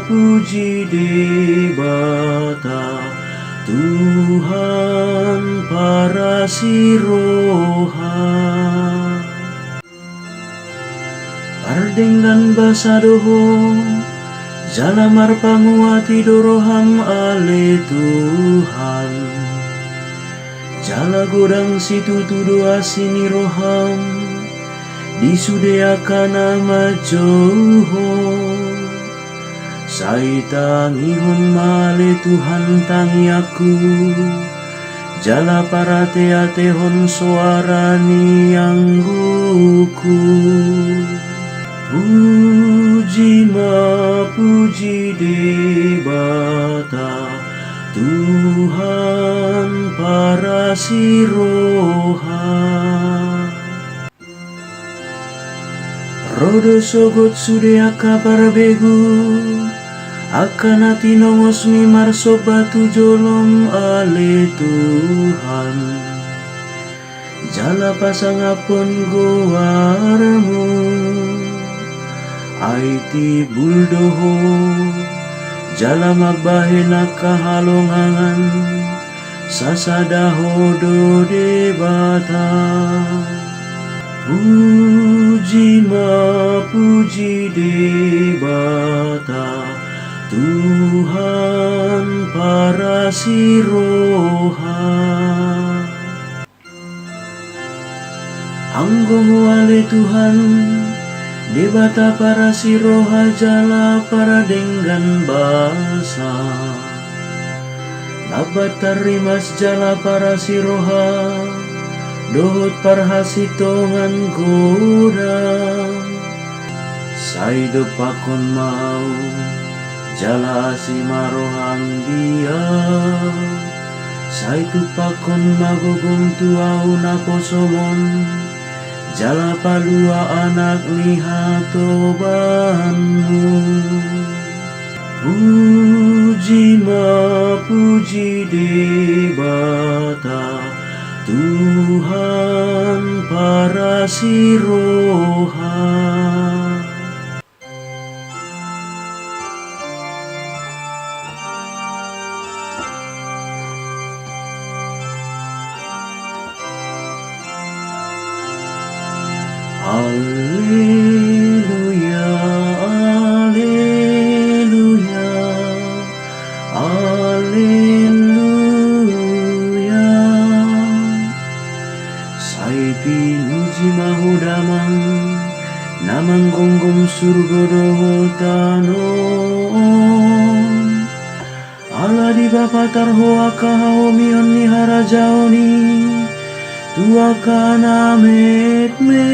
puji debata Tuhan para siroha Pardenggan basa doho Jalamar panguati doroham ale Tuhan Jala godang situ tudo asini roham Disudeakan nama Joho Sai tangihon male Tuhan tangi aku Jala para teatehon suarani angguku Puji debata Tuhan para siroha Rodo sogot sudeaka para begu Akanati nongos mimar sobatu jolom ale Tuhan Jala pasangapon goarmu Aiti buldoho Jala magbahenak kahalongangan Sasadaho do debata Puji debata Tuhan para siroha Anggoho ale Tuhan Debata para siroha jala para denggan basa Labat tarimas jala para siroha Dohot parhasitongan goda Saido pakon mau Jala simarohang dia Saitu pakon magogong tuau naposomon Jala palua anak lihatobanmu Puji debata Tuhan para siroha Alleluia, alleluia, alleluia. Sai pinuji mahudamang namang gonggong surgodo tanon. Ala di bapa tarho akahao mion ni harajaoni. Tua kana met me